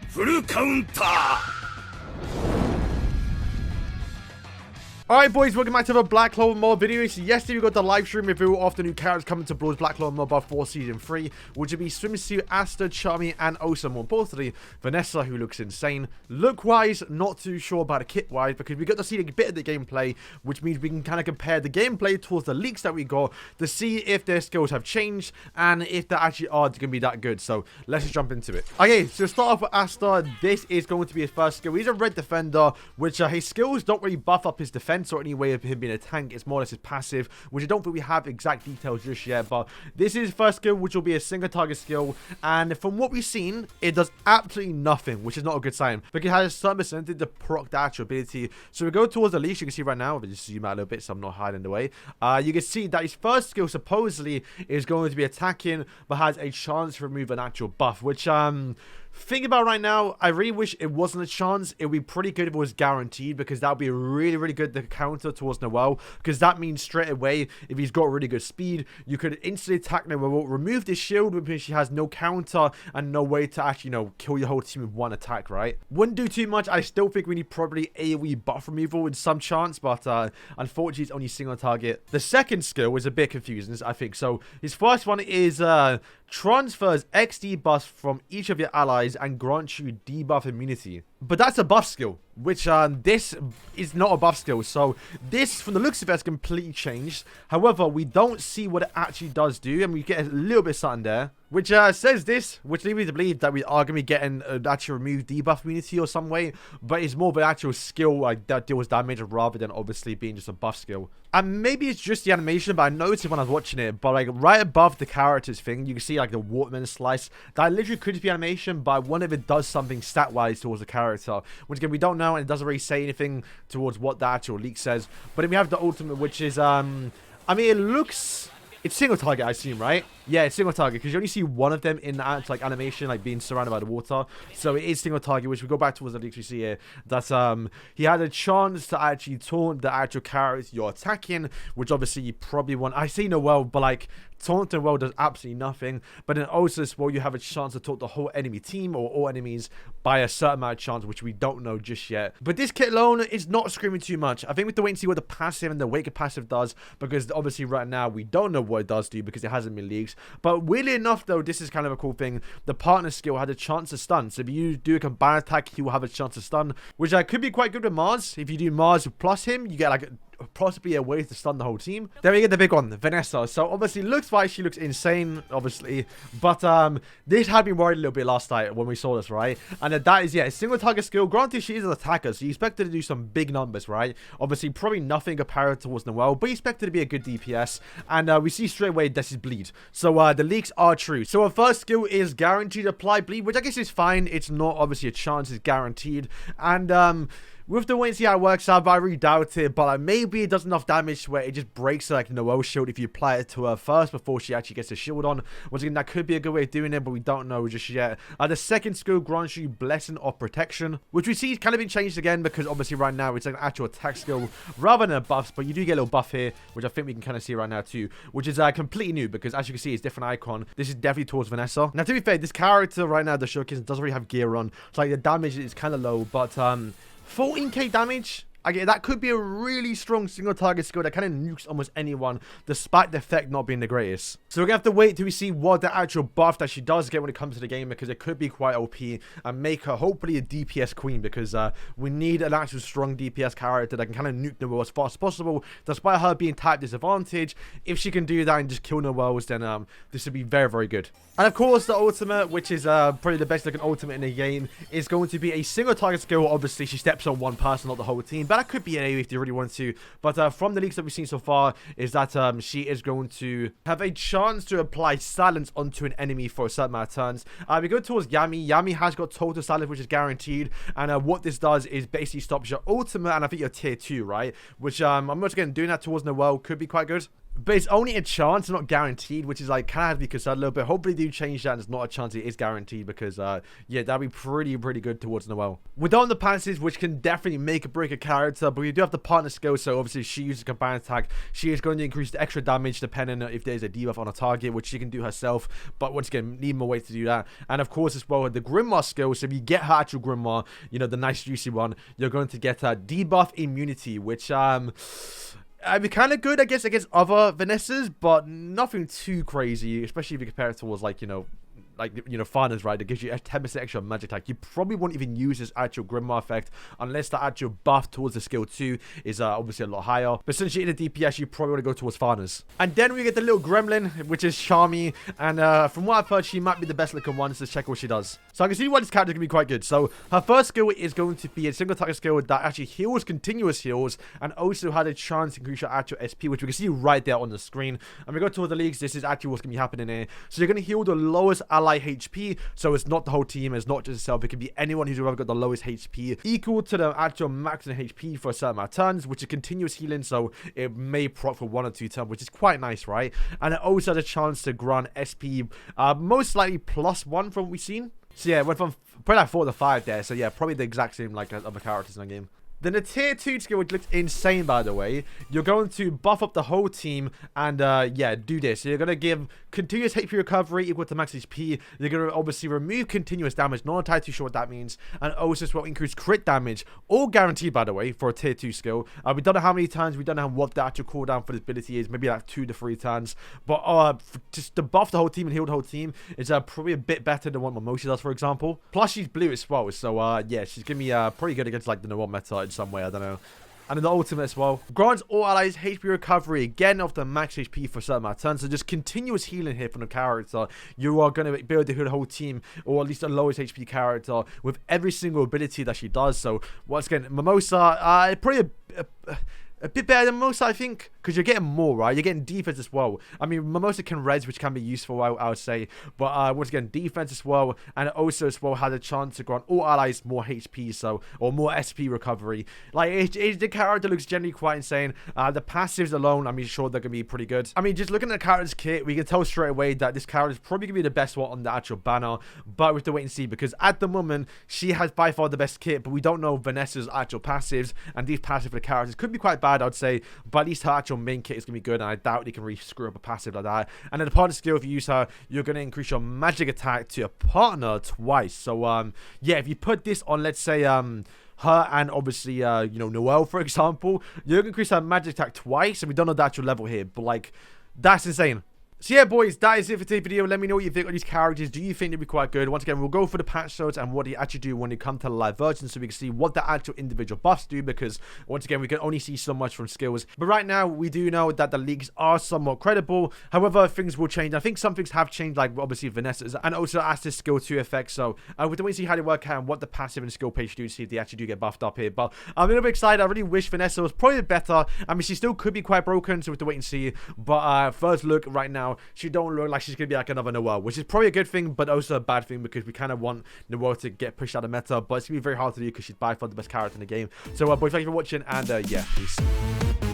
フルカウンター Alright boys, welcome back to the Black Clover Mod video. So yesterday we got the live stream review of the new characters coming to Brawl's Black Clover Mod Buff 4 Season 3, which will be Swimsuit, Asta, Charmy, and also more importantly, Vanessa, who looks insane. Look-wise, not too sure about the kit-wise, because we got to see a bit of the gameplay, which means we can kind of compare the gameplay towards the leaks that we got to see if their skills have changed, and if they actually are going to be that good. So let's just jump into it. Okay, so start off with Asta. This is going to be his first skill. He's a red defender, which his skills don't really buff up his defense or any way of him being a tank. It's more or less his passive, which I don't think we have exact details just yet, but this is his first skill, which will be a single target skill, and from what we've seen, it does absolutely nothing, which is not a good sign, because it has some percentage to proc the actual ability. So we go towards the leash. You can see right now, if I just zoom out a little bit so I'm not hiding the way, you can see that his first skill supposedly is going to be attacking, but has a chance to remove an actual buff, which think about right now, I really wish it wasn't a chance. It would be pretty good if it was guaranteed, because that would be really, really good to counter towards Noelle, because that means straight away, if he's got really good speed, you could instantly attack Noelle, remove this shield, because she has no counter and no way to actually, you know, kill your whole team with one attack, right? Wouldn't do too much. I still think we need probably AoE buff removal with some chance, but unfortunately, it's only single target. The second skill is a bit confusing, I think. So his first one is transfers XD buffs from each of your allies and grants you debuff immunity. But that's a buff skill, which this is not a buff skill. So this, from the looks of it, has completely changed. However, we don't see what it actually does do, and we get a little bit of something there, which says this, which leads me to believe that we are going to be getting actually removed debuff immunity or some way, but it's more of an actual skill like that deals damage rather than obviously being just a buff skill. And maybe it's just the animation, but I noticed it when I was watching it, but like right above the characters thing, you can see like the watermelon slice. That literally could just be animation, but I wonder if it does something stat-wise towards the character, which again, we don't know, and it doesn't really say anything towards what the actual leak says. But then we have the ultimate, which is, I mean, it looks... It's single target, I assume, right? Yeah, it's single target, because you only see one of them in that like animation, like being surrounded by the water. So it is single target, which we go back towards the leaks we see here. That he had a chance to actually taunt the actual character you're attacking, which obviously you probably want. I see Noelle, but like taunting well does absolutely nothing. But then also as well, you have a chance to taunt the whole enemy team or all enemies by a certain amount of chance, which we don't know just yet. But this kit alone is not screaming too much. I think we have to wait and see what the passive and the Waker passive does, because obviously right now we don't know what it does do because it hasn't been leaked. But weirdly enough, though, this is kind of a cool thing. The partner skill had a chance to stun. So if you do a combined attack, he will have a chance to stun, which could be quite good with Mars. If you do Mars plus him, you get like possibly a way to stun the whole team. Then we get the big one, Vanessa. So obviously looks like she looks insane, obviously, but this had me worried a little bit last night when we saw this, right? And that is, yeah, a single target skill. Granted, she is an attacker, so you expect her to do some big numbers, right? Obviously probably nothing compared towards Noelle, but you expect her to be a good DPS, and we see straight away this is bleed. So the leaks are true. So our first skill is guaranteed to apply bleed, which I guess is fine. It's not obviously a chance, it's guaranteed. And we have to wait and see how it works out, but I really doubt it. But like, maybe it does enough damage where it just breaks like Noelle's shield if you apply it to her first before she actually gets a shield on. Once again, that could be a good way of doing it, but we don't know just yet. The second skill grants you Blessing of Protection, which we see has kind of been changed again, because obviously right now it's like an actual attack skill rather than a buff. But you do get a little buff here, which I think we can kind of see right now too, which is completely new, because as you can see, it's a different icon. This is definitely towards Vanessa. Now, to be fair, this character right now, the showcase, doesn't really have gear on. So like the damage is kind of low, but 14k damage. Okay, that could be a really strong single target skill that kind of nukes almost anyone, despite the effect not being the greatest. So we're gonna have to wait till we see what the actual buff that she does get when it comes to the game, because it could be quite OP and make her hopefully a DPS queen, because we need an actual strong DPS character that can kind of nuke Noelle as fast as possible, despite her being type disadvantage. If she can do that and just kill Noelle's, then this would be very, very good. And of course, the ultimate, which is probably the best looking ultimate in the game, is going to be a single target skill. Obviously, she steps on one person, not the whole team, but that could be an AoE if you really want to. But from the leaks that we've seen so far, is that she is going to have a chance to apply silence onto an enemy for a certain amount of turns. We go towards Yami. Yami has got total silence, which is guaranteed. And what this does is basically stops your ultimate, and I think your tier 2, right? Which I'm not again doing that towards Noelle could be quite good. But it's only a chance, not guaranteed, which is like kind of has me concerned a little bit. Hopefully they do change that and it's not a chance, it is guaranteed, because yeah, that'd be pretty good towards Noelle. We don't have the passives, which can definitely make or break a character, but we do have the partner skill, so obviously she uses combined attack. She is going to increase the extra damage depending on if there's a debuff on a target, which she can do herself, but once again, need more ways to do that. And of course as well, the Grimoire skill, so if you get her actual Grimoire, you know, the nice juicy one, you're going to get a debuff immunity, which I'd be kind of good, I guess, against other Vanessas, but nothing too crazy, especially if you compare it towards, like, you know, Farners, right? That gives you a 10% extra magic attack. You probably won't even use this actual Grimoire effect unless the actual buff towards the skill 2 is obviously a lot higher. But since you're in the DPS, you probably want to go towards Farners. And then we get the little gremlin, which is Charmy. And from what I've heard, she might be the best looking one. So let's check what she does. So I can see why this character can be quite good. So her first skill is going to be a single target skill that actually heals, continuous heals, and also had a chance to increase your actual SP, which we can see right there on the screen. And we go towards the leagues. This is actually what's going to be happening here. So you're going to heal the lowest ally HP, so it's not the whole team, it's not just itself, it can be anyone who's ever got the lowest HP, equal to the actual max in HP for a certain amount of turns, which is continuous healing, so it may proc for 1 or 2 turns, which is quite nice, right? And it also has a chance to grant SP, most likely +1 from what we've seen. So yeah, it went from probably like 4 to 5 there, so yeah, probably the exact same like other characters in the game. Then the tier 2 skill, which looks insane, by the way, you're going to buff up the whole team and, yeah, do this. So you're going to give continuous HP recovery equal to max HP. You're going to obviously remove continuous damage. Not entirely too sure what that means. And also as well increase crit damage. All guaranteed, by the way, for a tier 2 skill. We don't know how many times. We don't know what the actual cooldown for this ability is. Maybe like 2 to 3 times. But just to buff the whole team and heal the whole team is probably a bit better than what Mimosa does, for example. Plus, she's blue as well. So, yeah, she's going to be pretty good against, like, the Noelle meta in some way, I don't know. And in the ultimate as well, grants all allies HP recovery again of the max HP for a certain amount of turns. So just continuous healing here from the character. You are going to be able to heal the whole team, or at least the lowest HP character, with every single ability that she does. So once again, Mimosa, probably a bit better than Mimosa, I think, because you're getting more, right? You're getting defense as well. I mean, Mimosa can res, which can be useful, I would say. But once again, defense as well. And also as well had a chance to grant all allies more HP, so, or more SP recovery. Like, the character looks generally quite insane. The passives alone, I mean, sure, they're going to be pretty good. I mean, just looking at the character's kit, we can tell straight away that this character is probably going to be the best one on the actual banner. But we have to wait and see, because at the moment, she has by far the best kit, but we don't know Vanessa's actual passives. And these passives for the characters could be quite bad, I'd say, but at least her actual main kit is going to be good, and I doubt they can really screw up a passive like that. And then the partner skill, if you use her, you're going to increase your magic attack to your partner twice. So, yeah, if you put this on, let's say, her and obviously, you know, Noelle, for example, you're going to increase her magic attack twice, and we don't know the actual level here, but, like, that's insane. So yeah, boys, that is it for today's video. Let me know what you think of these characters. Do you think they'd be quite good? Once again, we'll go for the patch notes and what they actually do when they come to the live version, so we can see what the actual individual buffs do, because once again, we can only see so much from skills. But right now, we do know that the leaks are somewhat credible. However, things will change. I think some things have changed, like obviously Vanessa's, and also as this skill 2 effect. So we're going to see how they work out and what the passive and skill page do to see if they actually do get buffed up here. But I'm a little bit excited. I really wish Vanessa was probably better. I mean, she still could be quite broken, so we have to wait and see. But first look right now, she don't look like she's gonna be like another Noelle, which is probably a good thing, but also a bad thing, because we kind of want Noelle to get pushed out of meta, but it's gonna be very hard to do because she's by far the best character in the game. So boys, thank you for watching, and yeah, peace.